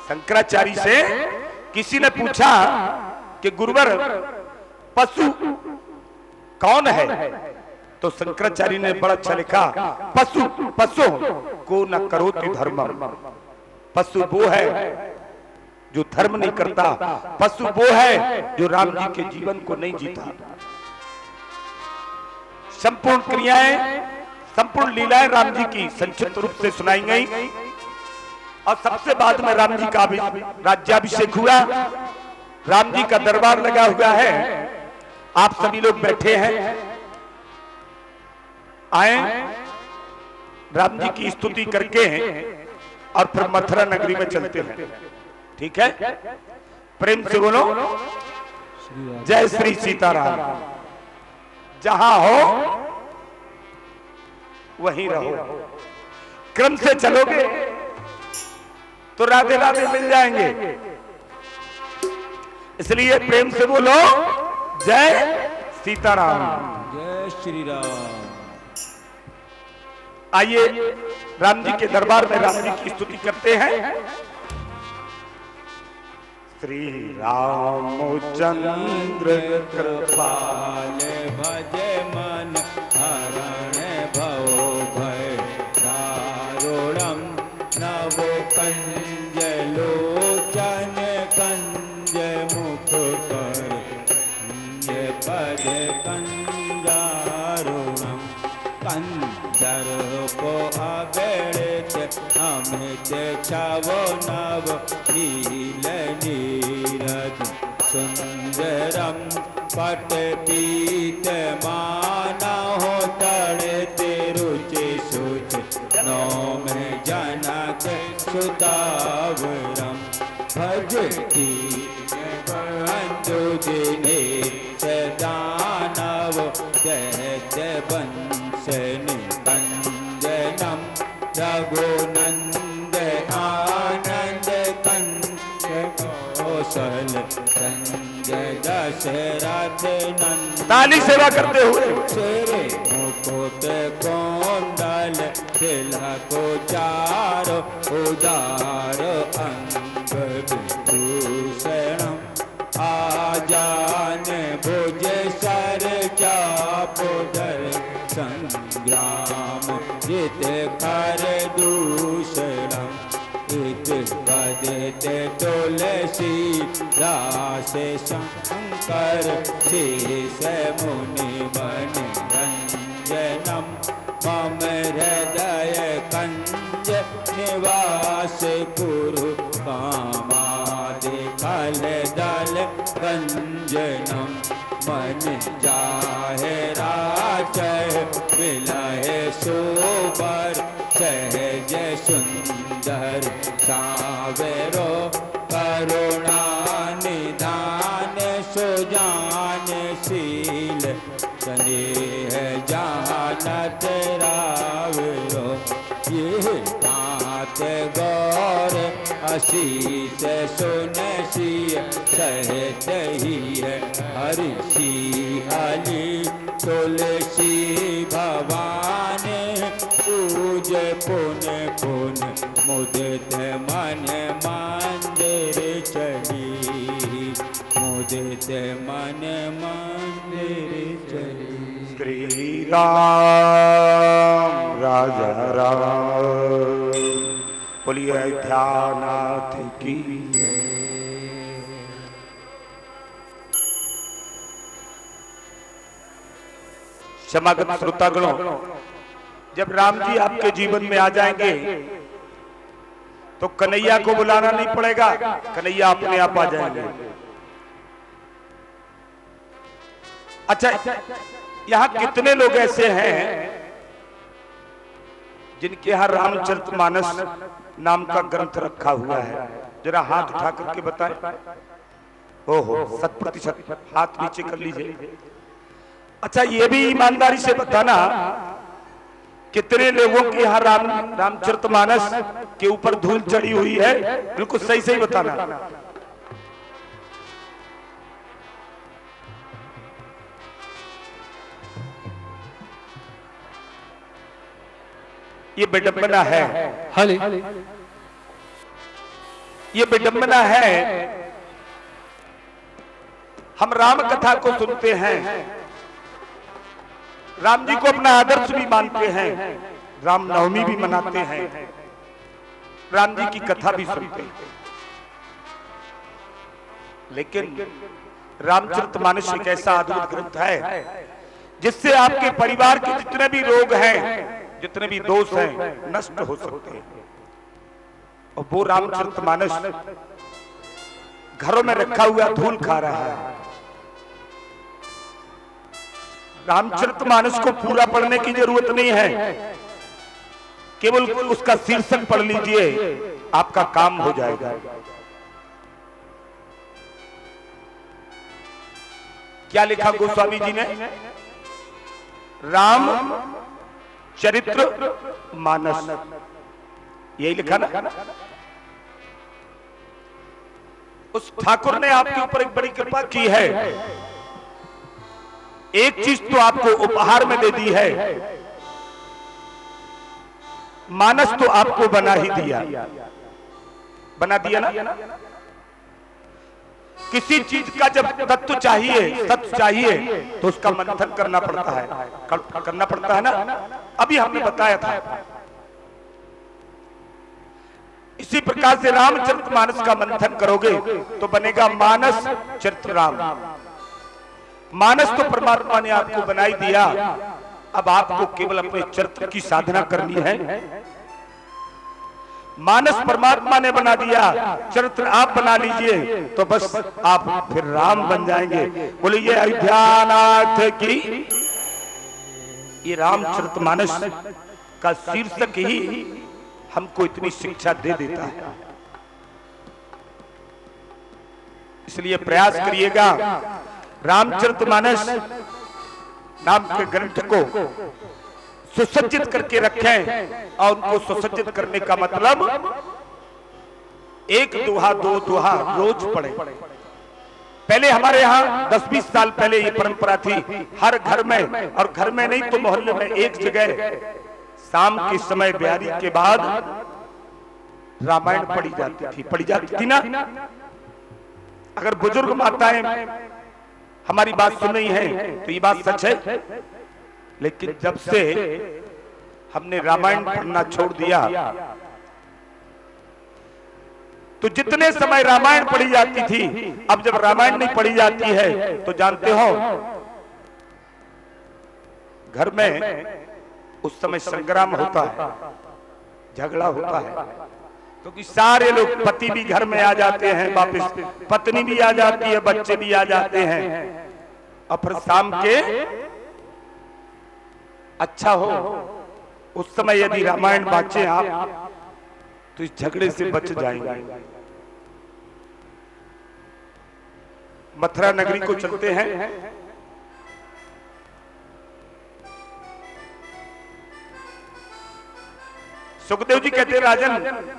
शंकराचार्य से किसी ने पूछा कि गुरुवर पशु कौन है? तो शंकराचार्य ने बड़ा अच्छा लिखा, पशु पशु को न करोति धर्मम। पशु वो है जो धर्म नहीं करता, पशु वो है जो राम जी के जीवन को नहीं जीता। संपूर्ण क्रियाएं, संपूर्ण लीलाएं राम जी की संक्षिप्त रूप से सुनाई गई और सबसे बाद में राम जी का राज्याभिषेक हुआ। राम जी का दरबार लगा हुआ है, आप सभी लोग बैठे हैं, आए राम जी की स्तुति करके और फिर मथुरा नगरी में चलते हैं। ठीक है, प्रेम से बोलो जय श्री सीताराम। जहां हो वहीं रहो, क्रम से चलोगे तो राधे राधे मिल जाएंगे। इसलिए प्रेम से बोलो जय सीताराम, जय श्री राम। आइए राम जी के दरबार में राम जी की स्तुति करते हैं। श्री रामचंद्र कृपाल भजे मन हरण भव भय दारुणम नव कंज लोचन कंज मुख कर पद कंजारुणम कंजर्पो अगणित अमित छवो नव नील नीरज सुंदरम पट पीत मानहो तड़ते रुचि सुच नौम जनक सुतावरम भजती बंधु दिने दानव दैत्य वंश निकंजनम रघुनंद आनंद कंस कौशल संजय दशरथ नंद। ताली सेवा करते हुए शेरे मुकुट कोंडल तिलको चारो उदार अंग विभूषणम आजान भुज सर चापोदर संग्राम जित कर दूषणम इत पदित तुलसी दास शंकर शेष मुनि मन रंजनम मम हृदय कंज निवास कुरु कामादि कल दल गंजनम मन जाहे राचय मिलहे सोबर सहज सुंदर सावेरो करुणा निदान सुजान शील स्नेह जानत रावरो ये नाथ गौर आशीष सुन सिय सहत ही है हरि हरि तुलसी भवान पूज पुन पुन मुदित मन मंदिर चली मुदित मन मंदिर चली। श्री राम राजा राम बोलिए अयोध्यानाथ की। समागत श्रोतागणों, जब राम जी आपके जीवन में आ जाएंगे तो कन्हैया को बुलाना नहीं पड़ेगा, कन्हैया अपने आप आ जाएंगे। अच्छा, यहां कितने लोग ऐसे हैं जिनके यहां रामचरितमानस नाम का ग्रंथ रखा हुआ है? जरा हाथ उठा करके बताएं। ओहो, 100% हाथ नीचे कर लीजिए। अच्छा, ये भी ईमानदारी से बताना कितने लोगों के यहाँ रामचरितमानस के ऊपर धूल चढ़ी हुई है? बिल्कुल सही सही बताना। ये विडंबना है। ये विडंबना है। हम राम कथा को सुनते हैं, राम जी को अपना आदर्श भी मानते हैं, रामनवमी भी मनाते हैं, राम जी की कथा भी सुनते हैं, लेकिन रामचरितमानस एक ऐसा अद्भुत ग्रंथ है जिससे आपके परिवार के जितने भी रोग हैं, जितने भी दोष हैं, नष्ट हो सकते हैं। और वो रामचरितमानस घरों में रखा हुआ धूल खा रहा है। रामचरितमानस को पूरा पढ़ने की जरूरत नहीं है, केवल उसका शीर्षक पढ़ लीजिए, आपका काम हो जाएगा। क्या लिखा गोस्वामी जी ने? राम चरित्र मानस, यही लिखा ना। उस ठाकुर ने आपके ऊपर एक बड़ी कृपा की है। एक चीज तो आपको उपहार में दे दी है, मानस तो आपको बना ही दिया, बना दिया ना। किसी चीज का जब तत्व चाहिए, सत्य चाहिए, तो उसका मंथन करना पड़ता है, करना पड़ता है ना। अभी हमने बताया था। इसी प्रकार से रामचरितमानस का मंथन करोगे तो बनेगा मानस चरित्र राम। मानस तो परमात्मा ने आपको बनाई दिया, अब आपको केवल अपने चरित्र की साधना करनी है। मानस परमात्मा ने बना दिया, चरित्र आप बना लीजिए, तो बस आप फिर राम बन जाएंगे। बोलिए अयोध्यानाथ की। ये रामचरितमानस का शीर्षक ही हमको इतनी शिक्षा दे देता है। इसलिए प्रयास करिएगा रामचरितमानस नाम के ग्रंथ को सुसज्जित करके रखें। और उनको सुसज्जित करने का मतलब एक दोहा, दो दोहा रोज पढ़े। पहले हमारे यहाँ 10-20 साल पहले ये परंपरा थी, हर घर में, और घर में नहीं तो मोहल्ले में एक जगह शाम के समय ब्यारी के बाद रामायण पढ़ी जाती थी ना। अगर बुजुर्ग माताएं हमारी बात सुन रही हैं तो ये बात सच है। लेकिन जब से हमने रामायण पढ़ना छोड़ दिया, तो जितने समय रामायण पढ़ी जाती थी, अब जब रामायण नहीं पढ़ी जाती है तो जानते हो घर में उस समय संग्राम होता है, झगड़ा होता है। क्योंकि सारे लोग, पति भी घर में आ जाते हैं वापस, पत्नी भी आ जाती है, बच्चे भी आ जाते हैं, और फिर शाम के अच्छा हो उस समय यदि रामायण बाँचे आप, तो इस झगड़े से बच जाएंगे। मथुरा नगरी को चलते हैं। सुखदेव जी कहते हैं, राजन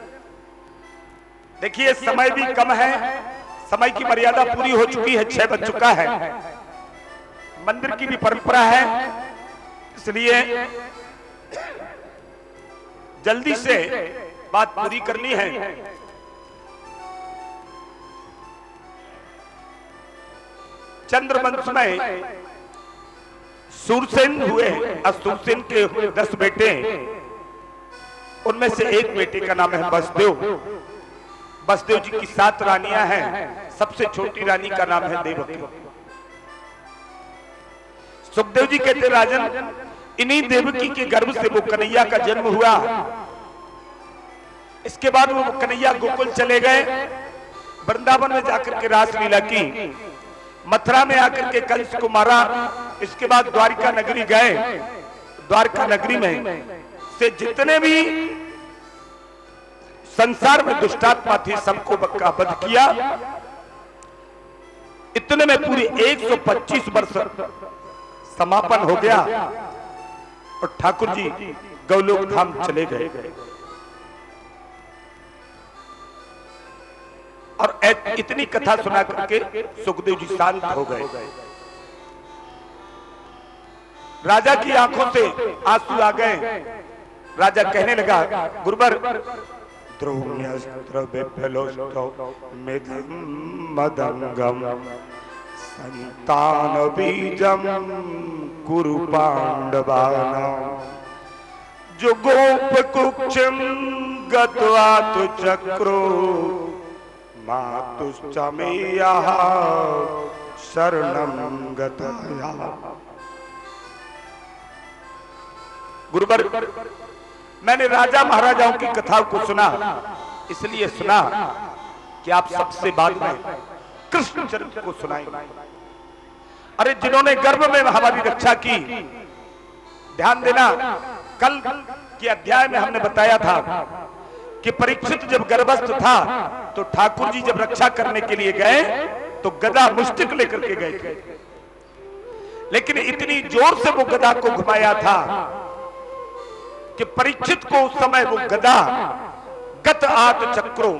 देखिए समय भी कम है, समय की मर्यादा पूरी हो चुकी है, 6 बज चुका है, मंदिर की भी परंपरा है, इसलिए जल्दी से बात पूरी करनी है। चंद्रवंश में सूरसेन हुए, सूरसेन के 10 बेटे, उनमें से एक बेटे का नाम है वसुदेव। वसुदेव जी की 7 रानियां हैं, सबसे छोटी रानी का नाम है देवकी। सुखदेव जी कहते राजन, इन्हीं देवकी के गर्भ से वो कन्हैया का जन्म हुआ। इसके बाद वो कन्हैया गोकुल चले गए, वृंदावन में जाकर के रासलीला की, मथुरा में आकर के कंस को मारा। इसके बाद द्वारिका नगरी गए, द्वारिका नगरी में से जितने भी संसार में दुष्टात्मा थी सबको वध किया। इतने में पूरी 125 वर्ष समापन हो गया और ठाकुर जी गौलोक धाम चले गए। और इतनी कथा सुना करके सुखदेव जी शांत हो गए। राजा की आंखों से आंसू आ गए। राजा कहने लगा, गुरुवर द्रोण्यस्त्र विफलोष्टौ मिथं मदंगम संतान बीजम कुरु पांडवानां जो गोप कुक्षम गत्वा तु चक्रो मातुश्चमेया शरणं गताया। गुरुवर, मैंने राजा महाराजाओं की कथाओं को सुना, इसलिए सुना कि आप सबसे बाद में कृष्ण चरित्र को सुनाएंगे। अरे जिन्होंने गर्भ में हमारी रक्षा की, ध्यान देना, कल के अध्याय में हमने बताया था कि परीक्षित जब गर्भस्थ था तो ठाकुर जी जब रक्षा करने के लिए गए तो गदा मुष्टिक लेकर के गए थे, लेकिन इतनी जोर से वो गदा को घुमाया था कि परीक्षित को उस समय वो गदा गत आत चक्रो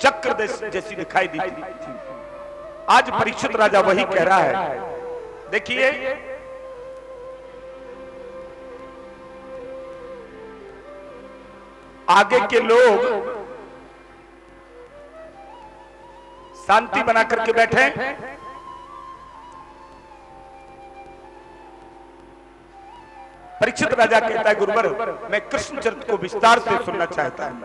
चक्र जैसी दिखाई दी थी। आज परीक्षित राजा वही कह रहा है। देखिए, आगे के लोग शांति बना करके बैठे, परीक्षित राजा कहता है गुरुवर, मैं कृष्ण चरित्र को विस्तार से सुनना चाहता हूं।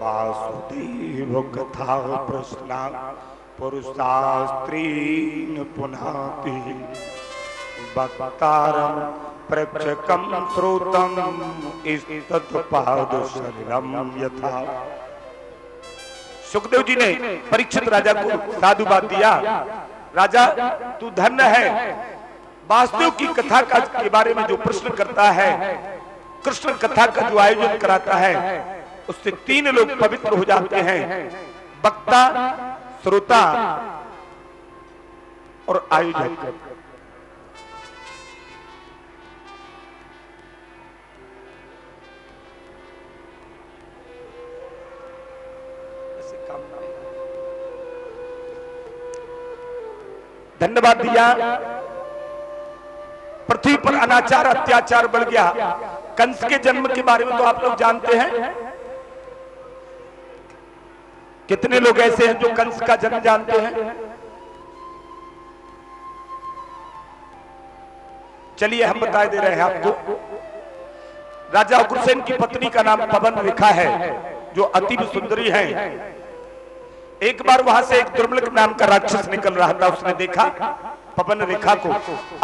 वासुदेव कथा प्रश्ना पुरुषास्त्रीन पुनाति वक्तारम प्रक्षकम श्रोतम इस्तत्पादशरणम यथा। सुखदेव जी ने परीक्षित राजा को साधुवाद दिया। राजा, तू धन्य है, वासुदेव की कथा के बारे में जो प्रश्न करता है, कृष्ण कथा का जो आयोजन कराता है, उससे 3 लोग पवित्र हो जाते हैं, वक्ता, श्रोता और आयोजक। धन्यवाद दिया। पृथ्वी पर अनाचार अत्याचार बढ़ गया। कंस के जन्म के बारे में तो आप लोग जानते हैं। कितने लोग ऐसे हैं जो कंस का जन्म जानते हैं? चलिए हम बता दे रहे हैं आपको। राजा उग्रसेन की पत्नी का नाम पवन रेखा है, जो अति सुंदरी है। एक बार वहां से एक दुर्मलक नाम का राक्षस निकल रहा था। उसने देखा पवन रेखा को,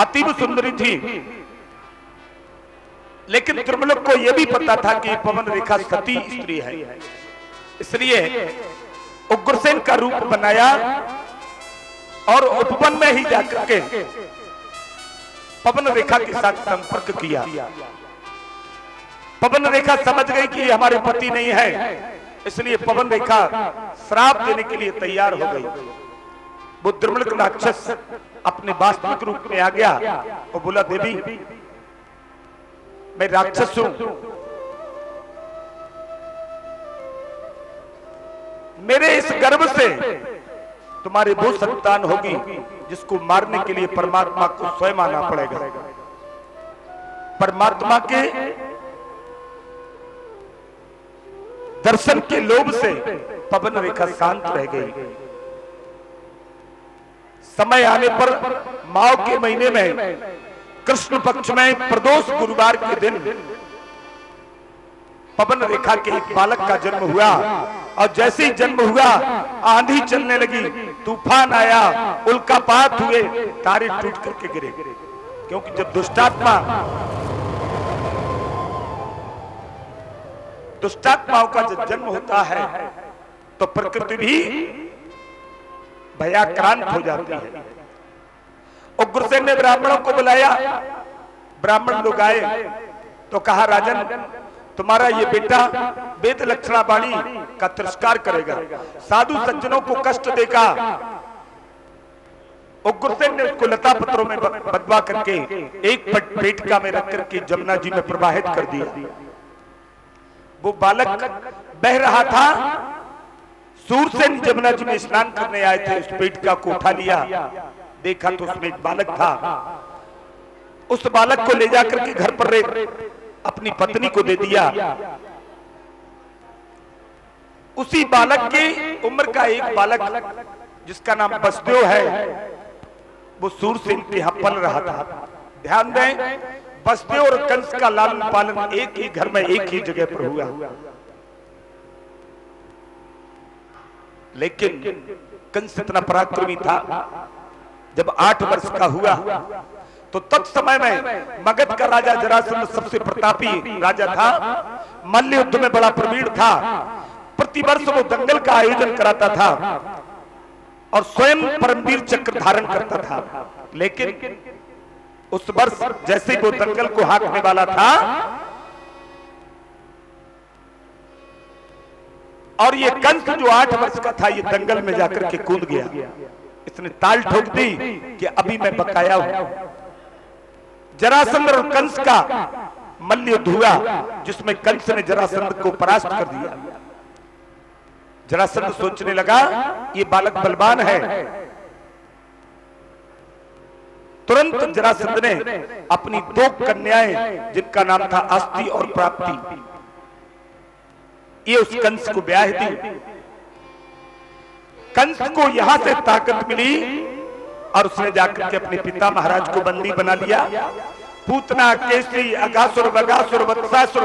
अति सुंदरी थी, लेकिन दुर्मलक को यह भी पता था कि पवन रेखा सती स्त्री है। इसलिए उग्रसेन का रूप बनाया और उपवन में ही जाकर के पवन रेखा के साथ संपर्क किया। पवन रेखा समझ गई कि हमारे पति नहीं है, इसलिए पवन रेखा श्राप देने के लिए तैयार हो गई। वो दुर्मलक राक्षस अपने वास्तविक रूप में आ गया और बोला, देवी मैं राक्षस हूं, मेरे इस गर्भ से तुम्हारी वो संतान होगी जिसको मारने के लिए परमात्मा को स्वयं आना पड़ेगा। परमात्मा के दर्शन के लोभ से पवन रेखा शांत रह गई। समय आने पर माघ के महीने में कृष्ण पक्ष में प्रदोष गुरुवार के दिन पवन रेखा के एक बालक का जन्म हुआ। और जैसे ही जन्म हुआ, आंधी चलने लगी, तूफान आया, उल्कापात हुए, तारे टूट करके गिरे। क्योंकि जब दुष्टात्माओं का जब जन्म होता है तो प्रकृति भी भयाक्रांत हो जाती है। उग्रसेन ने ब्राह्मणों को बुलाया। ब्राह्मण लोग आए तो कहा, राजन तुम्हारा ये बेटा वेद लक्षणा वाणी का तिरस्कार करेगा, साधु सज्जनों को कष्ट देगा। उग्रसेन ने उसको लता पत्रों में बंधवा करके एक पेटिका में रख करके जमुना जी में प्रवाहित कर दिया। वो बालक बह रहा था। सूरसेन जमुना जी में स्नान करने आए थे, उस पेटिका को उठा लिया, देखा तो उसमें एक बालक था। उस बालक को ले जाकर के घर पर अपनी पत्नी को दे दिया। उसी बालक की उम्र का एक बालक जिसका नाम बसदेव है, वो सूरसेन के यहां पल रहा था। ध्यान दें, बसदेव और कंस का लालन पालन एक ही घर में एक ही जगह पर हुआ। लेकिन कंस इतना पराक्रमी था, जब 8 वर्ष का हुआ तो तत्समय में मगध का राजा जरासंध सबसे प्रतापी राजा था, मल्ल युद्ध में बड़ा प्रवीण था। प्रतिवर्ष वो दंगल का आयोजन कराता था और स्वयं परमवीर चक्र धारण करता था। लेकिन उस वर्ष जैसे वो दंगल को हाँकने वाला था और ये कंस जो 8 वर्ष का था, ये दंगल में जाकर के कूद गया। इसने ताल ठोक दी कि अभी मैं बकाया हूं। जरासंध और कंस का मल्ल युद्ध हुआ, जिसमें कंस ने जरासंध को परास्त कर दिया। जरासंध सोचने लगा ये बालक बलवान है। तुरंत जरासंध ने अपनी 2 कन्याएं, जिनका नाम था अस्ति और प्राप्ति, ये उस कंस को ब्याह दी। कंस को यहां से ताकत मिली और उसने जाकर के अपने पिता महाराज को बंदी बना लिया। पूतना, केसरी, अगासुर, बगासुर, वत्सासुर,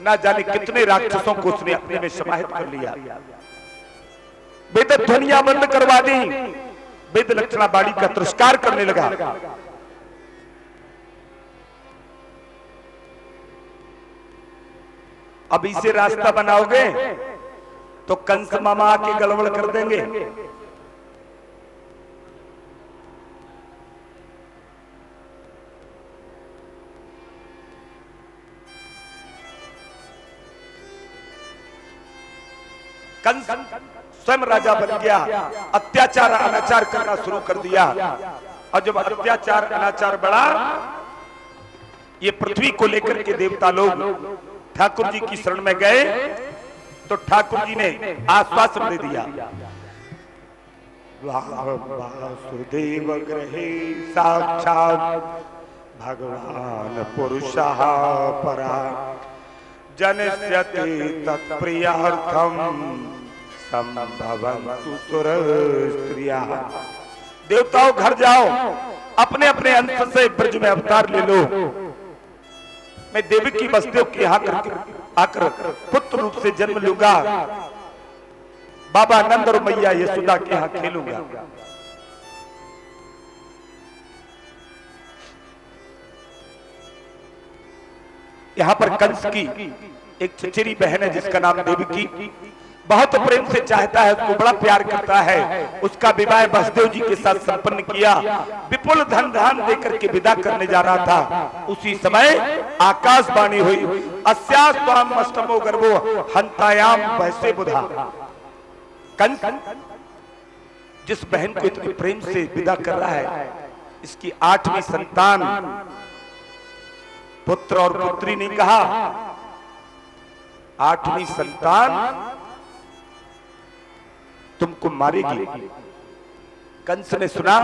ना जाने कितने राक्षसों को उसने अपने में समाहित कर लिया। वेद ध्वनियां बंद करवा दी, वेद लक्षणा बाड़ी का तिरस्कार करने लगा। अब इसे रास्ता बनाओगे तो कंस मामा आके गड़बड़ कर देंगे। कंस स्वयं राजा बन गया, अत्याचार अनाचार करना शुरू कर दिया। और जब अत्याचार अनाचार बढ़ा, ये पृथ्वी को लेकर के देवता लोग ठाकुर जी की शरण में गए तो ठाकुर जी ने आश्वासन दे दिया, वासुदेव गृहे साक्षात भगवान पुरुषः परा जनस्यति तत्प्रियार्थम संभवन्तु सुरस्त्रियः। देवताओं घर जाओ, अपने अपने अंश से ब्रज में अवतार ले लो। मैं देवकी वसुदेव के यहाँ आकर पुत्र रूप से जन्म लूंगा, बाबा नंद और मैया यशोदा के यहाँ खेलूंगा। यहाँ पर कंस की एक चचेरी बहन है जिसका नाम देवकी, बहुत प्रेम से चाहता है, उसको बड़ा प्यार करता है। उसका विवाह वसुदेव जी के साथ संपन्न किया। विपुल धन धान देकर के विदा करने जा रहा था, उसी समय आकाशवाणी हुई, अस्यास्त्वाम अष्टमो गर्भो हंतायाम वैसे बुधा। कंस जिस बहन को इतने प्रेम से विदा कर रहा है, इसकी 8वीं संतान, पुत्र और पुत्री नहीं कहा, 8वीं संतान तुमको मारेगी। कंस ने सुना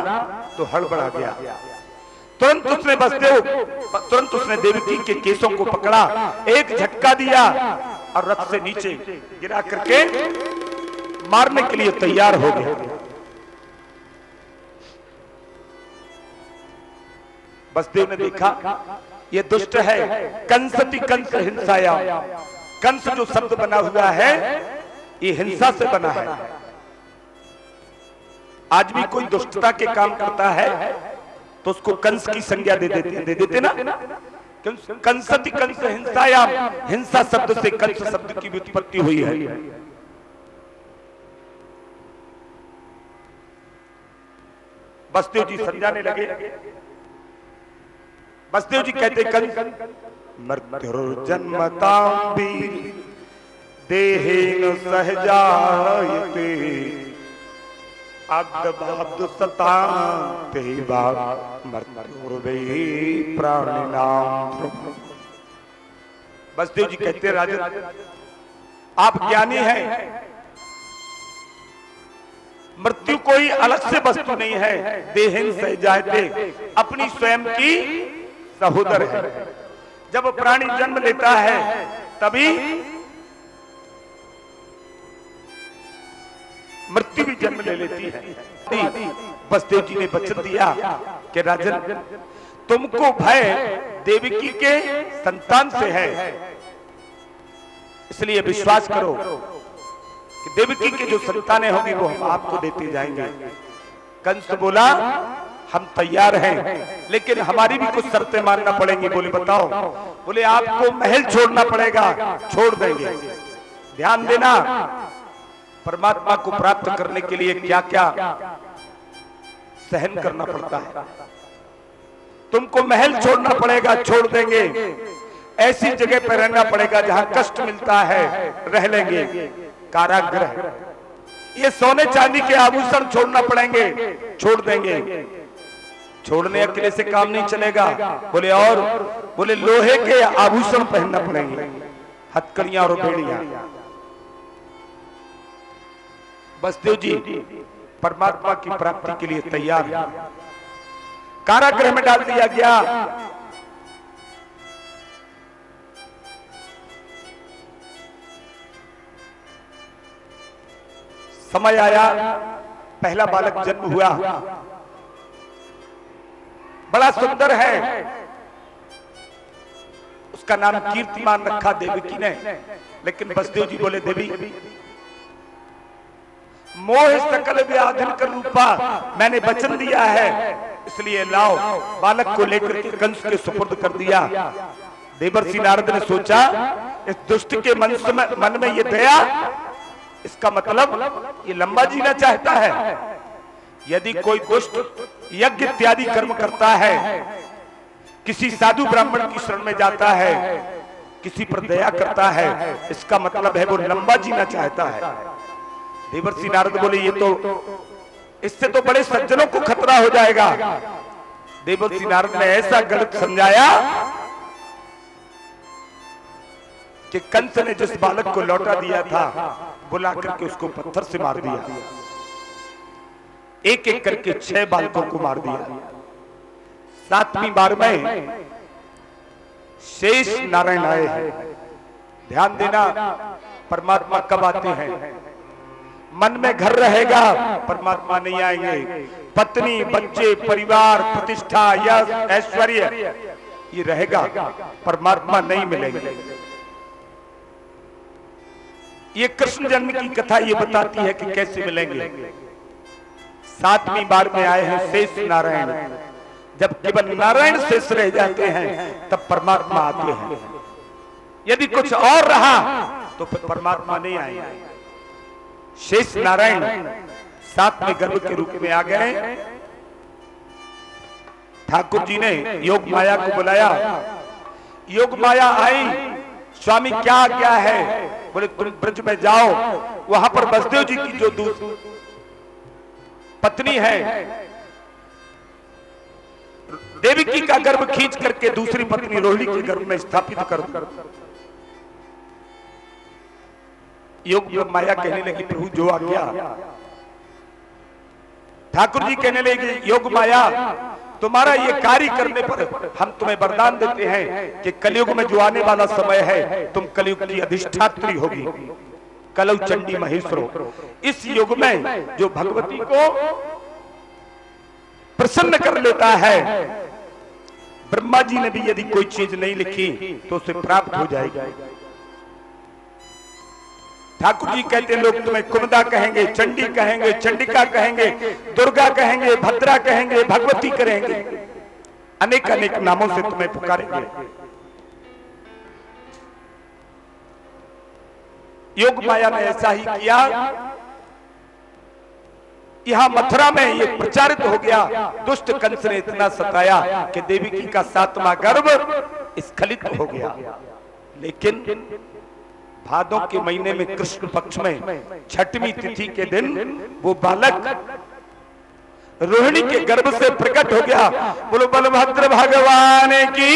तो हड़बड़ा गया। तुरंत उसने देवकी के केसों को पकड़ा, एक झटका दिया और रथ से नीचे गिरा करके मारने के लिए तैयार हो गया। वसुदेव ने देखा ये दुष्ट है, कंसति कंस हिंसाया। कंस जो शब्द बना हुआ है ये हिंसा से बना है। आज भी कोई दुष्टता के काम करता है तो उसको कंस की संज्ञा दे देते ना। कंसति कंस हिंसायाम, हिंसा शब्द से कंस शब्द की व्युत्पत्ति हुई है। वसुदेव जी समझाने लगे। वसुदेव जी कहते कंस मृत्युर्जन्मतां वीर देहेन सहजायते अब्द सताते मृत्युर्वे प्राणिनां। वसुदेव जी कहते राजन आप ज्ञानी हैं, मृत्यु कोई अलग से वस्तु नहीं है, देहेन सहजायते अपनी स्वयं की सहोदर है। जब प्राणी जन्म लेता है तभी मृत्यु भी जन्म ले लेती है। वसुदेव जी ने वचन दिया कि राजन, तुमको भय देवकी के संतान से है, इसलिए विश्वास करो कि देवकी के जो संतानें होंगी वो हम आपको देते जाएंगे। कंस बोला, हम तैयार हैं, लेकिन हमारी भी कुछ शर्तें मानना पड़ेंगी। बोले बताओ? बोले आपको महल छोड़ना पड़ेगा। छोड़ देंगे। ध्यान देना, परमात्मा को प्राप्त करने के लिए क्या क्या सहन करना पड़ता है। तुमको महल छोड़ना पड़ेगा, छोड़ देंगे। ऐसी जगह पर रहना पड़ेगा जहां कष्ट मिलता है, रह लेंगे। कारागृह, ये सोने चांदी के आभूषण छोड़ना पड़ेंगे, छोड़ देंगे। छोड़ने अकेले से काम नहीं चलेगा। बोले और? बोले लोहे के आभूषण पहनना पड़ेंगे, हथकड़ियां और बेड़ियां। वसुदेव जी परमात्मा की प्राप्ति के लिए तैयार है। कारागृह में डाल दिया गया। समय आया, पहला बालक जन्म हुआ। बड़ा सुंदर है, उसका नाम कीर्तिमान रखा देवकी ने। लेकिन वसुदेव जी बोले, देवी मोह सकल व्याधिन कर रूपा, मैंने वचन दिया है, इसलिए लाओ। बालक को लेकर के कंस के सुपुर्द कर दिया। देवर्षि नारद ने सोचा, इस दुष्ट के मन में ये दया, इसका मतलब ये लंबा जीना चाहता है। यदि कोई दुष्ट यज्ञ इत्यादि कर्म करता है, किसी साधु ब्राह्मण की शरण में जाता है, किसी पर दया करता है, इसका मतलब है वो लंबा जीना चाहता है। देवर्षि नारद बोले, ये तो इससे तो बड़े सज्जनों को खतरा हो जाएगा। देवर्षि नारद ने ऐसा गलत समझाया कि कंस ने जिस बालक को लौटा दिया था, बुला करके उसको पत्थर से मार दिया। एक एक करके 6 बालकों को मार दिया। 7वीं बार में शेष नारायण आए हैं। ध्यान देना, परमात्मा कब आते हैं? मन में घर रहेगा, परमात्मा नहीं आएंगे। पत्नी, बच्चे, परिवार, प्रतिष्ठा, यश, ऐश्वर्य ये रहेगा, परमात्मा नहीं मिलेंगे। ये कृष्ण जन्म की कथा ये बताती है कि कैसे मिलेंगे। 7वीं बार में आए हैं शेष नारायण। जब केवल नारायण शेष रह जाते हैं तब परमात्मा आते हैं। यदि कुछ और रहा तो फिर परमात्मा नहीं आएंगे। शेष नारायण 7वें गर्भ के रूप में आ गए। ठाकुर जी ने योग माया को बुलाया। योग माया आई, स्वामी क्या क्या है? बोले तुम ब्रज में जाओ, वहां पर वसुदेव जी की जो पत्नी है, देवकी का गर्भ खींच करके दूसरी पत्नी रोहिणी के गर्भ में स्थापित कर दो। योग माया कहने लगी, प्रभु जो आज्ञा। ठाकुर जी कहने लगे, योग माया तुम्हारा ये कार्य करने पर हम तुम्हें वरदान देते हैं कि कलयुग में जो आने वाला समय है, तुम कलयुग की अधिष्ठात्री होगी, कलौ चंडी महेश्वरो। इस युग में जो भगवती को प्रसन्न कर लेता है, ब्रह्मा जी ने भी यदि कोई चीज नहीं लिखी तो उसे प्राप्त हो जाएगी। ठाकुर जी कहते हैं, लोग तुम्हें कुमुदा कहेंगे, चंडी कहेंगे, चंडिका कहेंगे, दुर्गा कहेंगे, भद्रा कहेंगे, भगवती कहेंगे, अनेक अनेक नामों से तुम्हें पुकारेंगे। योग माया ने ऐसा ही किया। यहां मथुरा में ये प्रचारित हो गया। दुष्ट कंस ने इतना सताया कि देवकी का 7वां गर्भ स्खलित हो गया। लेकिन भादों के महीने में कृष्ण पक्ष में 6वीं तिथि के दिन वो बालक रोहिणी के गर्भ से प्रकट हो गया। बोलो बलभद्र भगवान की।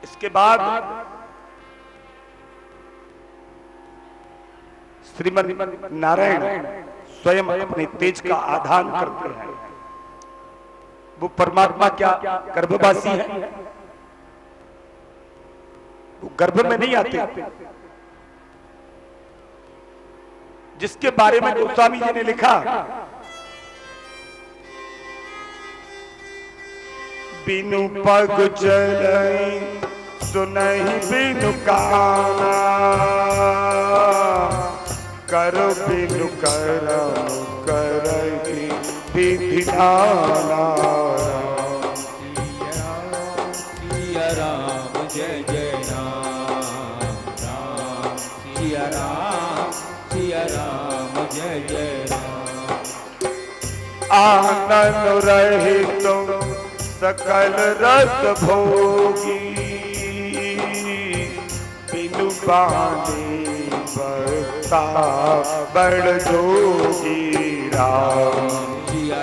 इसके बाद श्रीमद नारायण स्वयं अपने तेज का आधान करते हैं। वो परमात्मा क्या गर्भवासी है? वो गर्भ में नहीं आते, जिसके बारे में गोस्वामी जी ने लिखा, बिनु पग चलई सुनहि बिनु काना, करो बिनु करम करहि विधि नाना। सिया राम जय जय राम, राम सिया राम जय जय राम। आनंद रहित सकल रस भोगी, बिनु बानी बरता बड़ जोगी। राम सिया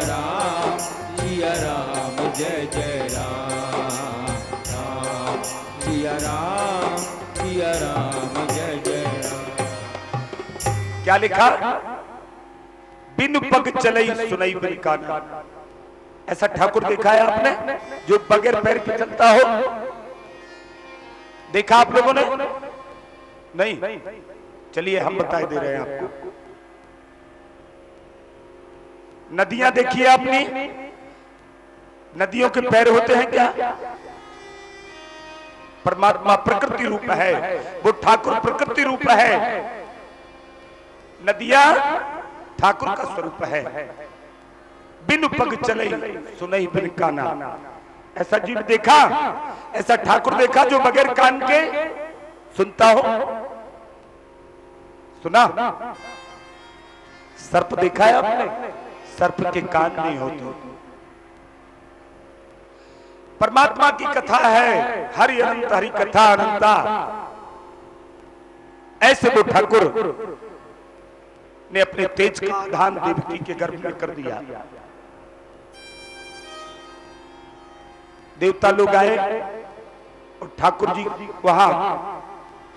राम जय जय राम, राम सिया राम जय जय राम। क्या लिखा? बिनु पग चलई सुनई बिन काना। ऐसा ठाकुर देखा है आपने जो बगैर पैर के चलता हो? देखा आप लोगों ने? नहीं। चलिए हम बता दे रहे हैं आपको। नदियां देखिए आपने, नदियों के पैर होते हैं क्या? परमात्मा प्रकृति रूप है, वो ठाकुर प्रकृति रूप है, नदियां ठाकुर का स्वरूप है। बिनु पग चलई सुनई बिन काना। ऐसा जीव देखा, ऐसा ठाकुर देखा जो बगैर कान के सुनता हो? सुना? सर्प देखा है आपने? सर्प के कान नहीं होते। परमात्मा की कथा है, हरि अनंत हरि कथा अनंता। ऐसे वो ठाकुर ने अपने तेज का आधान देवकी के गर्भ में कर दिया। देवता लोग आए और ठाकुर जी वहां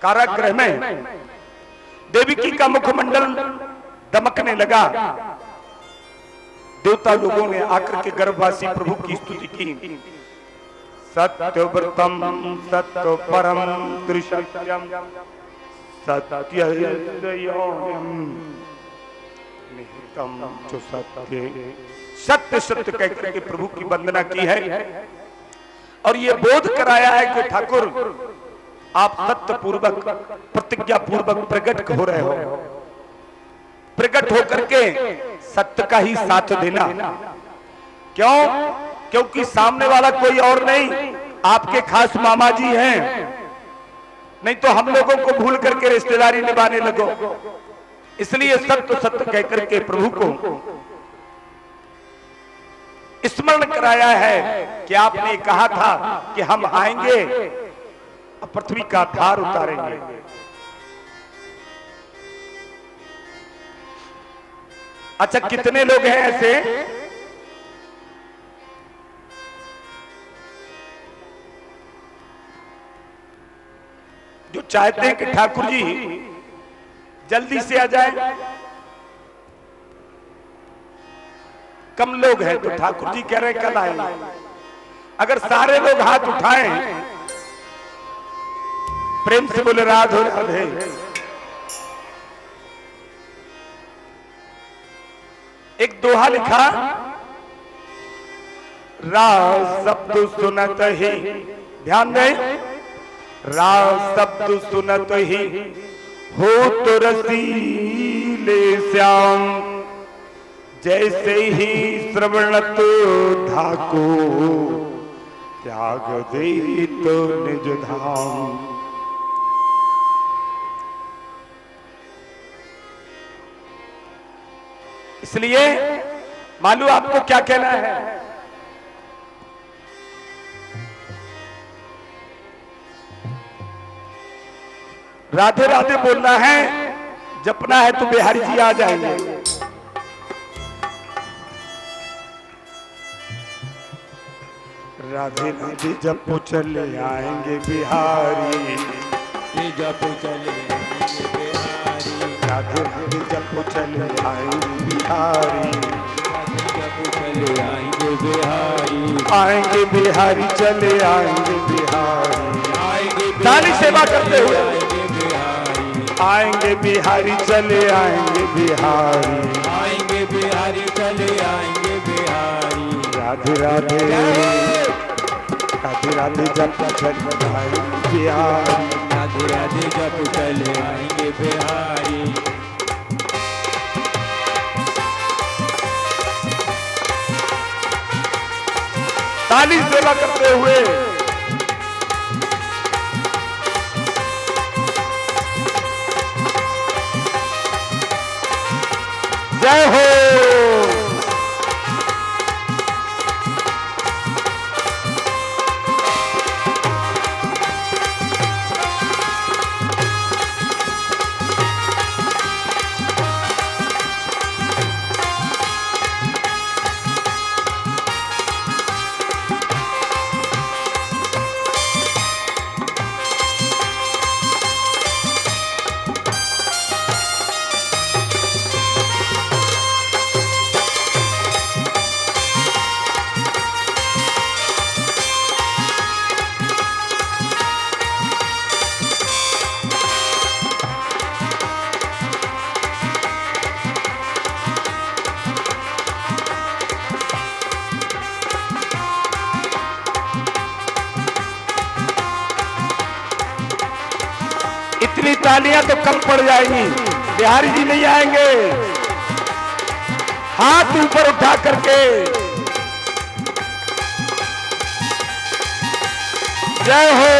कारागृह में देवकी का मुखमंडल दमकने लगा। देवता लोगों ने आकर के गर्भवासी प्रभु की स्तुति की। सत्यव्रतम सत्य परम त्रिसत्यम सत्य निहितम जो सत्य सत्य कहकर के प्रभु की वंदना की है और ये बोध कराया है कि ठाकुर आप सत्य पूर्वक प्रतिज्ञा पूर्वक प्रकट हो रहे हो। प्रकट होकर के सत्य का ही साथ देना। क्यों? क्योंकि सामने वाला कोई और नहीं, आपके खास मामा जी हैं। नहीं तो हम लोगों को भूल करके रिश्तेदारी निभाने लगो। इसलिए सत्य सत्य कहकर के प्रभु को स्मरण कराया है कि आपने कहा था कि हम आएंगे और पृथ्वी का भार उतारेंगे। अच्छा, कितने लोग हैं ऐसे जो चाहते हैं कि ठाकुर जी जल्दी से आ जाए? कम लोग हैं तो ठाकुर जी कह रहे कल आएंगे। अगर सारे लोग हाथ उठाएं, प्रेम से बोले राधे राधे। एक दोहा लिखा, रास शब्द सुनत ही, ध्यान दें, रास शब्द सुनत ही हो तो रसीले श्याम, जैसे ही श्रवणत धाको त्याग दे तो निज धाम। इसलिए मालूम आपको क्या कहना है? राधे राधे बोलना है, जपना है तो बिहारी जी आ जाएंगे। राधे राधे जपो चले आएंगे बिहारी, जपो चले आएंगे बिहारी। राधे राधे जपो चले आएंगे बिहारी, जपो चले आएंगे बिहारी। आएंगे बिहारी चले आएंगे बिहारी, आएंगे ताली सेवा करते हुए आएंगे बिहारी, आएंगे बिहारी चले आएंगे बिहारी। आएंगे बिहारी चले आएंगे बिहारी। राधे राधे राधे राधे जब चले आएंगे बिहारी। राधे राधे जब चले आएंगे बिहारी। ताली सेवा करते हुए जय हो। इतनी तालियां तो कम पड़ जाएंगी, बिहारी जी नहीं आएंगे। हाथ ऊपर उठा करके जय हो।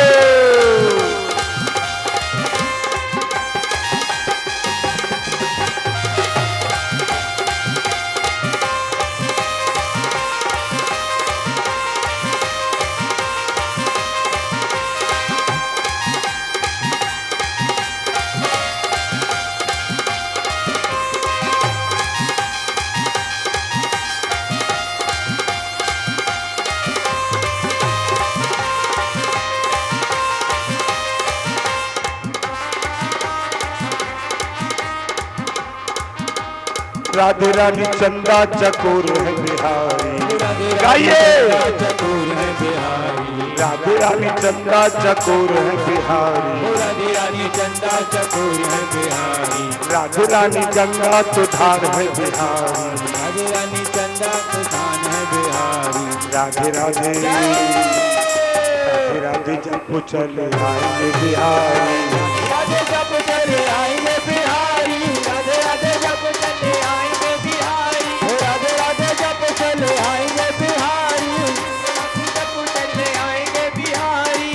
राधे रानी चंदा चकोर है बिहारी। गाइए चकोर है बिहारी। राधे रानी चंदा चकोर है बिहारी। राधे रानी चंदा चकोर है बिहारी। राधे रानी गंगा सुधार है बिहारी। राधे रानी चंदा प्रधान है बिहारी। राधे राधे राधे राधे जब चले आएंगे बिहारी। राधे जब चले आएंगे बिहारी। राधे राधे जब चले आएंगे बिहारी। राधे राधे जब चले आएंगे बिहारी। जब चले आएंगे बिहारी।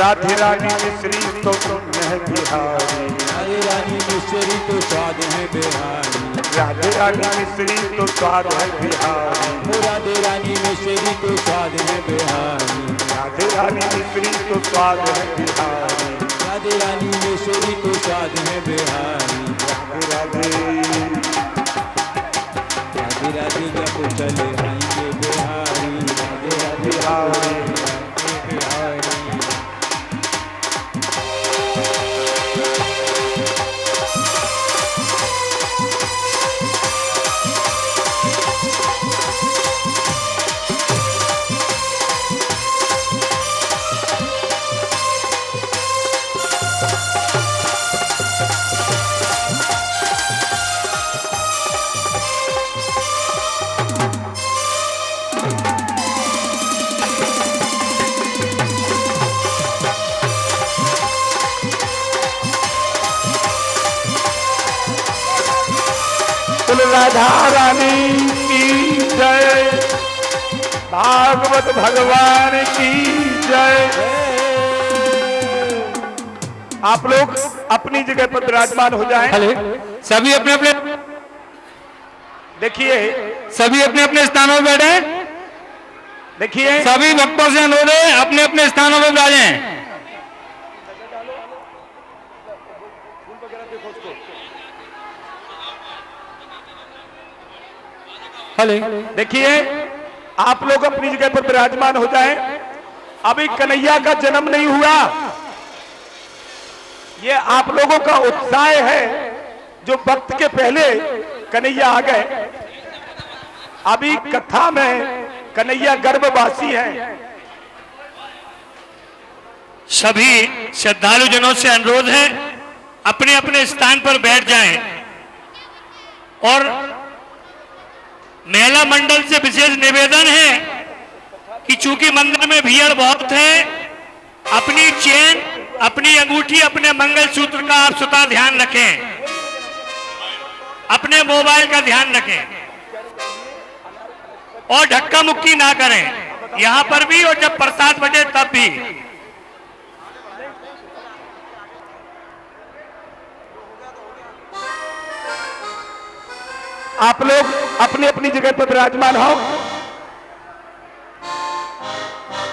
राधे रानी मिश्री तो तुम है बिहारी। राधे रानी मिश्री तो स्वाद है बिहारी। राधे रानी मिश्री तो स्वाद है बिहारी। राधे रानी मिश्री तो स्वाद है बिहारी। राधे रानी मिश्री तो स्वाद है बिहारी। राधे रानी मिश्री तो स्वाद है बिहारी। राधे राधे राधे जब चले आएंगे बिहारी, राधे राधे आएंगे बिहारी। राधा रानी की जय, भागवत भगवान की जय। आप लोग अपनी जगह पर विराजमान हो जाएं। सभी अपने अपने देखिए, सभी अपने अपने स्थानों पर बैठे। देखिए, सभी भक्तों से अनुरोध है अपने अपने स्थानों पर बैठे। देखिए, आप लोग अपनी जगह पर विराजमान हो जाएं। अभी कन्हैया का जन्म नहीं हुआ, ये आप लोगों का उत्साह है जो वक्त के पहले कन्हैया आ गए। अभी कथा में कन्हैया गर्भवासी है। सभी श्रद्धालु जनों से अनुरोध है अपने अपने स्थान पर बैठ जाएं और महिला मंडल से विशेष निवेदन है कि चूंकि मंदिर में भीड़ बहुत है, अपनी चेन, अपनी अंगूठी, अपने मंगलसूत्र का आप स्वतः ध्यान रखें, अपने मोबाइल का ध्यान रखें और धक्का मुक्की ना करें, यहां पर भी और जब प्रसाद बटे तब भी। आप लोग अपनी अपनी जगह पर विराजमान हो।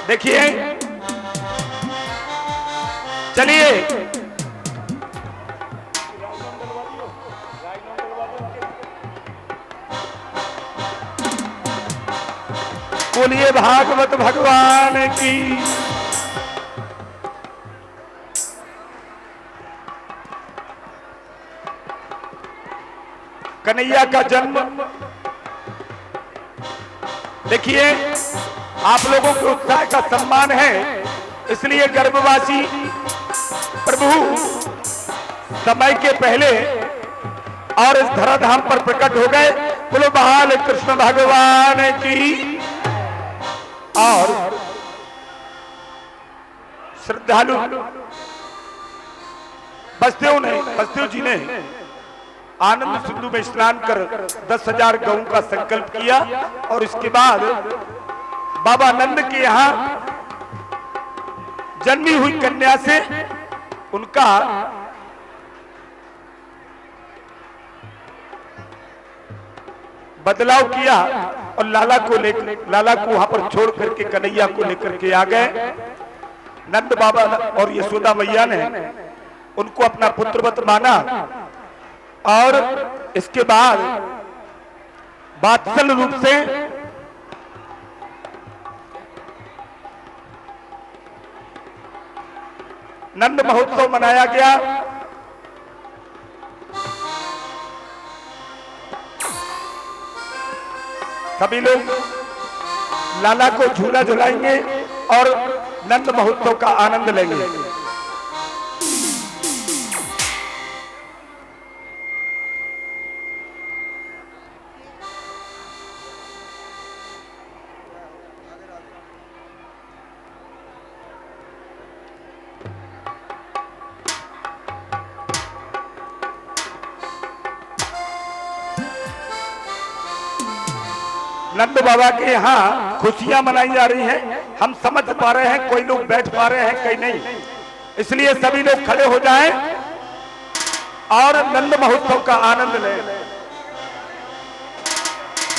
देखिए, चलिए बोलिए भागवत भगवान की। कन्हैया का जन्म, देखिए आप लोगों के उत्साह का सम्मान है, इसलिए गर्भवासी प्रभु समय के पहले और इस धराधाम पर प्रकट हो गए। बोलो बाल कृष्ण भगवान की। और श्रद्धालु बसदेव जी ने आनंद सिंधु में स्नान कर 10,000 गौ का संकल्प किया और इसके बाद बाबा नंद के यहां जन्मी हुई कन्या से उनका बदलाव किया और लाला को वहां पर छोड़ करके कन्हैया को लेकर के आ गए। नंद बाबा और यशोदा मैया ने उनको अपना पुत्रवत माना और इसके बाद वात्सल रूप से नंद महोत्सव मनाया गया। सभी लोग लाला को झूला झुलाएंगे और नंद महोत्सव का आनंद लेंगे। नंद बाबा के यहाँ खुशियां मनाई जा रही हैं। हम समझ पा रहे हैं, कोई लोग बैठ पा रहे हैं, कई नहीं, इसलिए सभी लोग खड़े हो जाएं और नंद महोत्सव का आनंद लें।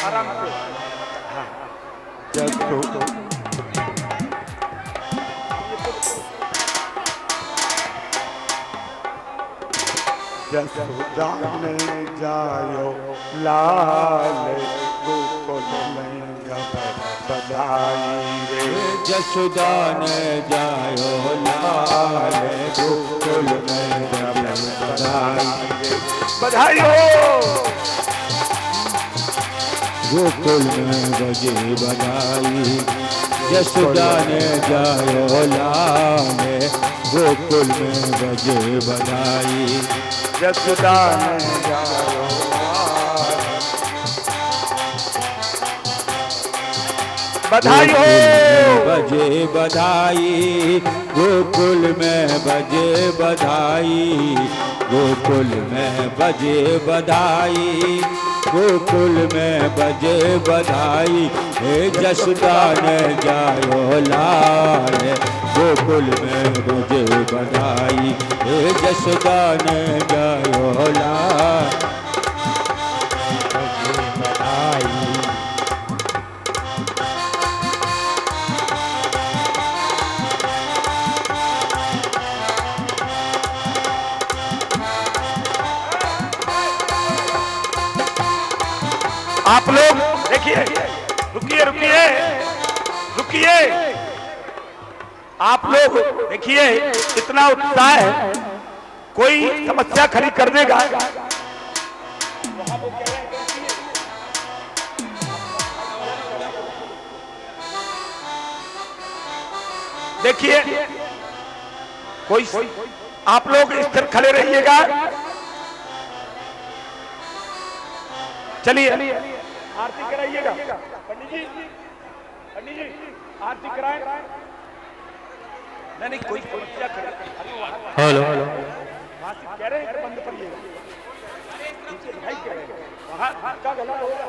आराम से। जसोदा ने जायो लाल जसोदा ने जायो लाल गोकुल में बधाई हो। गोकुल में बजे बधाई जसोदा ने जायो लाल गोकुल में बजे बधाई जसोदा ने जायो बधाई हो। बजे बधाई गोकुल में बजे बधाई गोकुल में बजे बधाई गोकुल में बजे बधाई हे जसोदा ने जायो लाल गोकुल में बजे बधाई हे जसोदा ने जायो लाल बधाई। आप लोग देखिए, रुकिए रुकिए रुकिए, आप लोग देखिए इतना उत्साह है, कोई समस्या खड़ी कर देगा। देखिए कोई आप लोग स्थिर खड़े रहिएगा। चलिए आरती कराइएगा। पंडित जी आरती कराएं। नहीं कोई समस्या करे। हेलो कह रहे हैं बंद करिएगा। भाई कह रहे हैं वहाँ का गला होगा।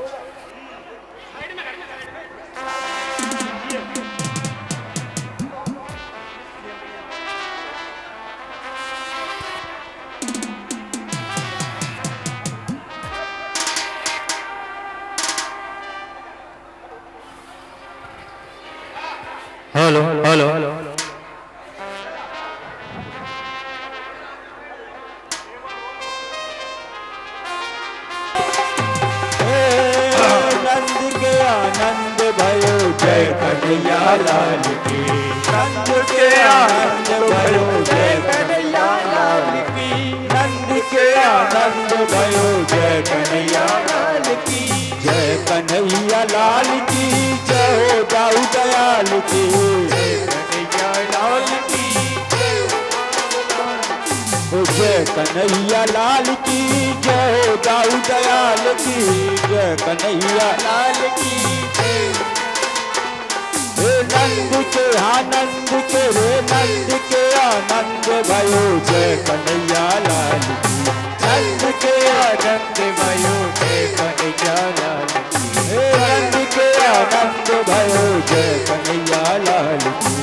हेलो हेलो नंद के आनंद भयो जय कन्हैया लाल की नंद के आनंद भयो जय कन्हैया लाल की नंद के आनंद भयो जय कन्हैया लाल की जय कन्हैया लाल की जय हो दाऊ दयाल की जय कन्हैया लाल की जय कन्हैया लाल की जय हो दाऊ दयाल की जय कन्हैया लाल की हे नंद के आनंद के रे नंद के आनंद भयो जय कन्हैया लाल की नंद के आनंद भयो जय कन्हैया लाल की हे नंद के आनंद भयो जय कन्हैया लाल की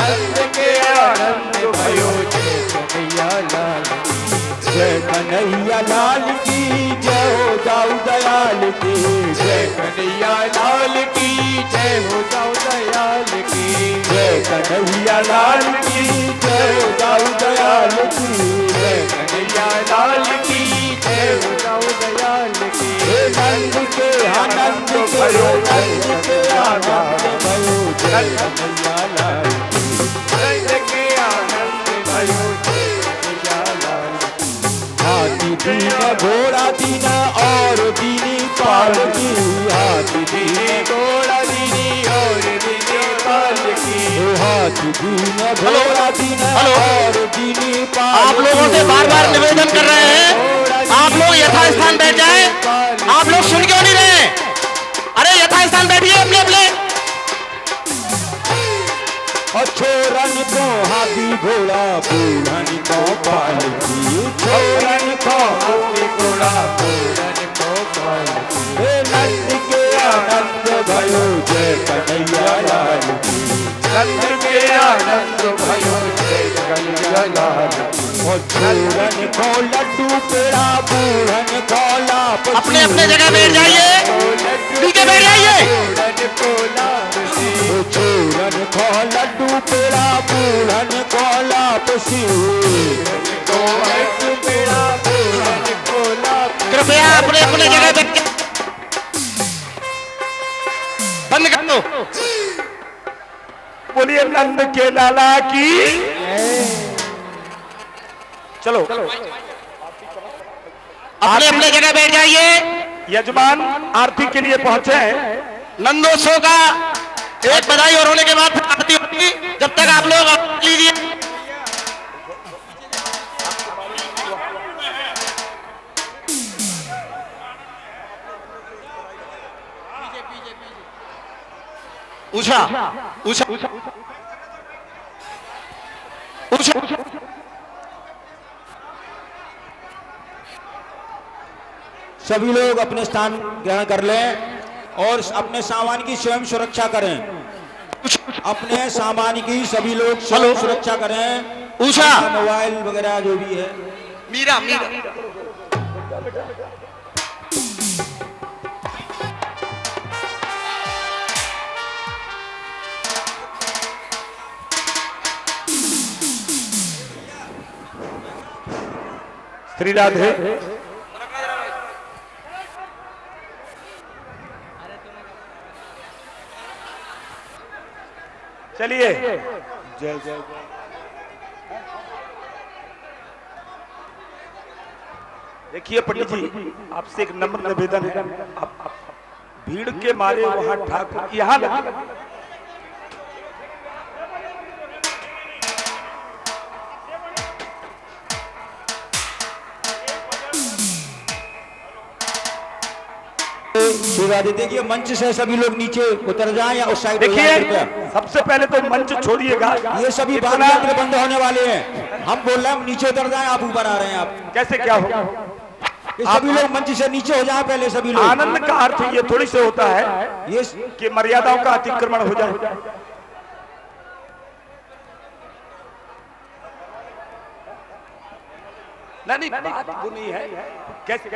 नंद के आनंद भयो जय कन्हैया लाल जय कन्हैया लाल की जय हो दाऊ दयाल की जय कन्हैया लाल की जय हो दाऊ दयाल की जय कन्हैया लाल की जय हो दाऊ दयाल की जय कन्हैया लाल की जय हो दाऊ दयाल की नंद के आनंद भयो नंद के आनंद भयो जय कन्हैया लाल की नंद के आनंद भयो जय कन्हैया लाल हाथी दीन घोड़ा दीन और दीनी पालकी हाथी दीन घोड़ा दीनी और दीनी पालकी हाथी दीन घोड़ा दीन और दीनी पालकी आप लोगों से बार बार निवेदन कर रहे हैं, आप लोग यथास्थान बैठ जाएं। आप लोग सुन क्यों नहीं रहे? अरे यथास्थान बैठिए अपने अपने। छोरन को हाथी घोड़ा बूढ़न को पालकी छोरन को हाथी घोड़ा बूढ़न को पालकी हे नंद के आनंद भयो जय कन्हैया लाल की नंद के आनंद भयो जय कन्हैया लाल की छोरन को लड्डू पेड़ा बूढ़न को लाप अपने अपने जगह बैठ जाइए, ठीक है बैठ जाइए। छोरन को लड्डू पेड़ा बूढ़न को लापसी कृपया अपने अपने जगह बैठ के बंद कर दो। बोलिए नंद के लाला की। चलो अपने अपने जगह बैठ जाइए। यजमान आरती के लिए पहुंचे हैं। नंदोत्सव का एक बधाई और होने के बाद फिर आरती होगी। जब तक आप लोग आरती लीजिए। उषा उषा उषा सभी लोग अपने स्थान ग्रहण कर लें और अपने सामान की स्वयं सुरक्षा करें। अपने सामान की सभी लोग स्वयं सुरक्षा करें। उषा मोबाइल वगैरह जो भी है। मीरा मीरा श्री राधे। चलिए जय जय। देखिए पंडित जी, आपसे एक नम्र निवेदन है। आप भीड़ के मारे वहां ठाकुर यहाँ देखिए मंच से सभी लोग नीचे उतर जाएं या उस साइड। देखिए सबसे पहले तो मंच छोड़िएगा। ये सभी बाल यंत्र बंद होने वाले हैं। हम बोल रहे हैं हम नीचे उतर जाएं, आप ऊपर आ रहे हैं। आप कैसे क्या होगा? ये सभी लोग मंच से नीचे हो जाएं पहले सभी लोग। आनंद का अर्थ ये थोड़ी से होता है ये कि मर्यादाओं का अतिक्रमण हो जाए। नहीं बात वो नहीं है। कैसे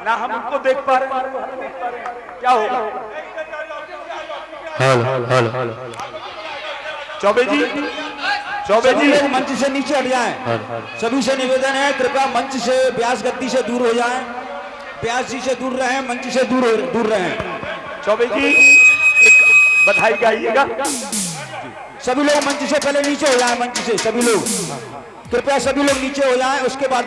ना हम उनको देख पा रहे हैं, क्या होगा? चौबे जी लोग मंच से नीचे हट जाएं। सभी से निवेदन है कृपया मंच से व्यास गद्दी से दूर हो जाएं। व्यास जी से दूर रहें, मंच से दूर रहें। चौबे जी एक बधाई गाइएगा। सभी लोग मंच से पहले नीचे हो जाएं। मंच से सभी लोग कृपया सभी लोग नीचे हो जाएं। उसके बाद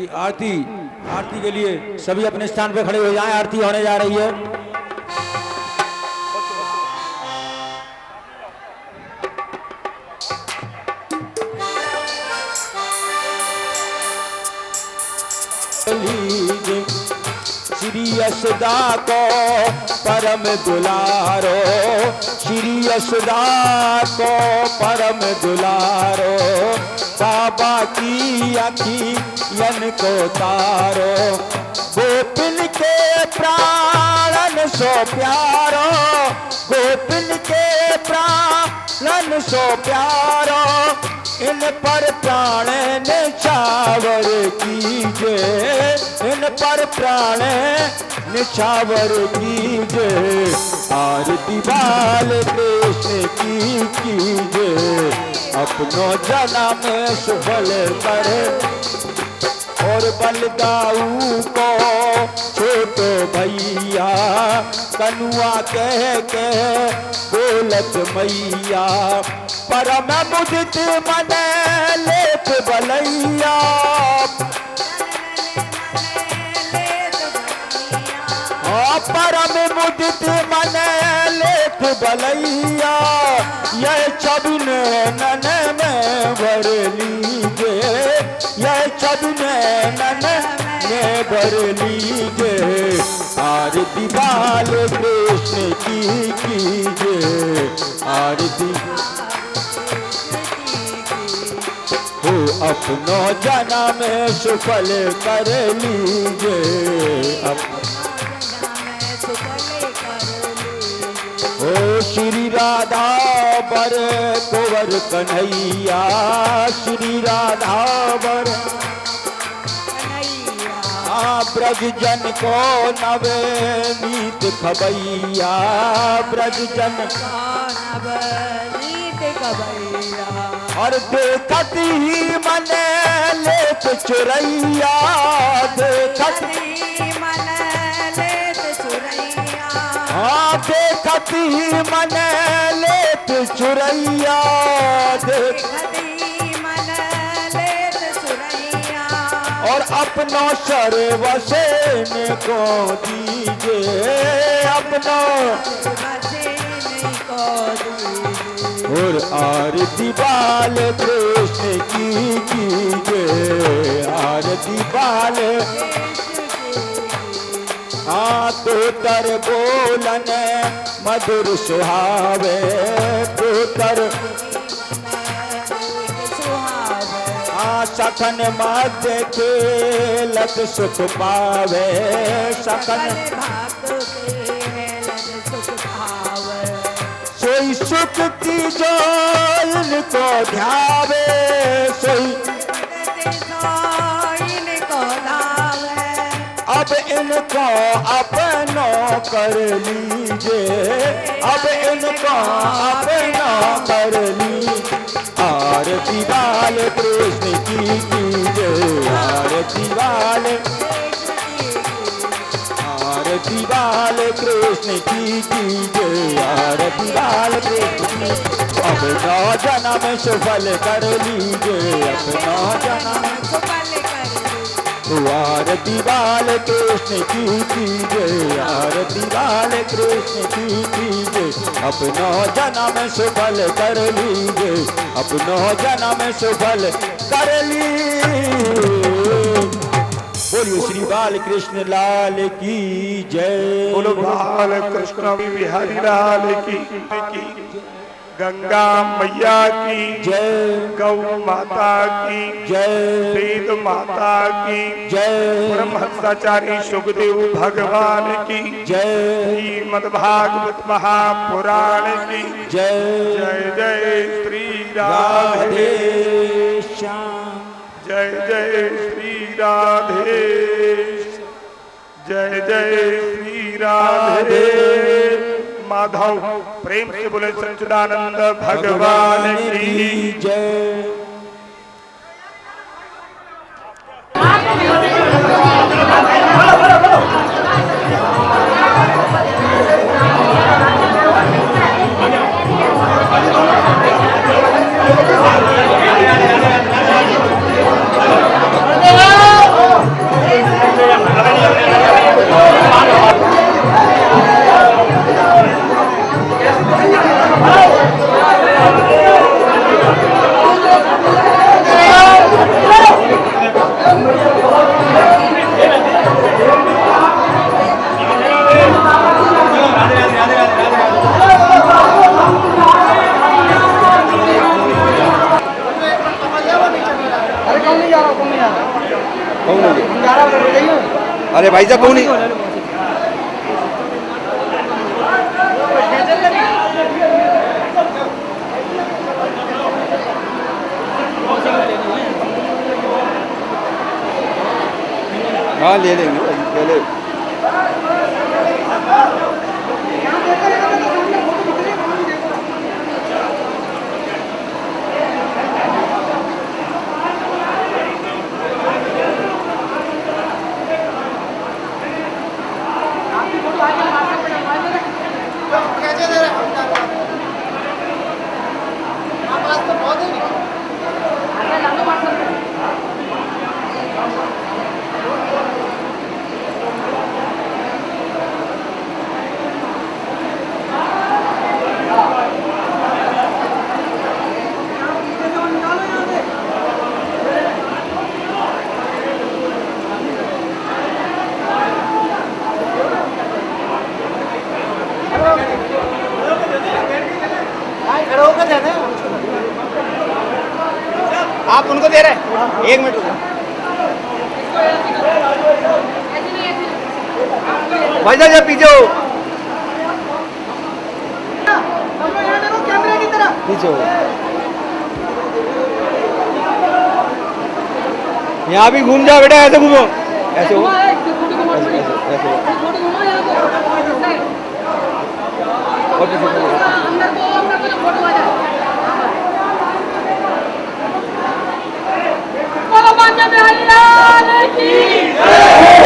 जी आरती आरती के लिए सभी अपने स्थान पे खड़े हो जाएं। आरती होने जा रही है। श्री यशोदा को परम दुलारो, श्री यशोदा को परम दुलारो, बाबा की अखियन को तारो, गोपिन के प्राणन सो प्यारो, गोपिन के प्राणन सो प्यारो, इन पर प्राण निछावर कीजे, इन पर प्राण निछावर कीजे, आरती बाल कृष्ण की कीजे, अपनो जन्म सफल करे, और बलदाऊ को छोटो भैया कनुआ कह के बोलत मैया, परम मुदित मन लेत बलैया, परम मुदित मन लेत बलैया, यह छबिन नन में भर लीजे, यह छबिन नन में भर लीजे, आरती बाल कृष्ण की कीजे, आरती हो अपनो जन्म सफल कर लीजे, ओ श्री राधा बर कुंवर कन्हैया, श्री राधा बर ब्रज जन को नवनीत खबैया, ब्रज जन और देखत ही मन लेत चुरैया, देखत ही मन लेत चुरैया, हाँ देखत ही मन लेत चुरैया, देखत ही मन लेत चुरैया, और अपनो सर्वसेन को दीजे, अपनो और आरती बाल कृष्ण की कीजे, आरती बाल तो तर बोलन मधुर सुहावे, तो तर सखन मध्य खेलत सुख पावे, सखन सोई सुख की जो इनको ध्यावे, सोई इनको ध्यावे, अब इनको अपनो कर लीजे, अब इनको अपनो कर लीजे, आरती बाल कृष्ण की कीजे, आरती बाल, आरती बाल कृष्ण की कीजे, आरती बाल कृष्ण की, अपना जन्म सफल कर लीजे, अपना जन्म सफल कर लीजे, आरती बाल कृष्ण की कीजे, आरती बाल कृष्ण की कीजे, अपना जन्म सफल कर लीजे, अपना जन्म सफल कर लीजे। बोलिए श्री बाल कृष्ण लाल की जय, बोलो बाल कृष्ण बिहारी लाल की, गंगा मैया की जय, गौ माता की जय, वेद माता की जय, ब्रह्मचारी सुखदेव भगवान की जय, श्रीमद्भागवत महापुराण की जय, जय जय श्री राधे राधे, श्याम, जय जय श्री राधे, जय जय श्री राधे, माधव प्रेम से बोले सच्चिदानंद भगवान की जय। अरे भाई साहब कौन ही हाँ ले लेंगे पहले आप उनको दे रहे हैं 1 मिनट भाई साहब जब पीछे हो पीछे हो यहाँ भी घूम जाओ बेटा ऐसे घूमो ऐसे हो ऐसे हो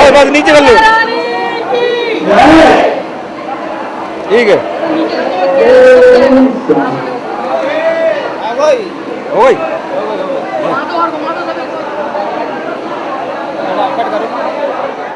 और बस नीचे कर लो ठीक है ओए कट करो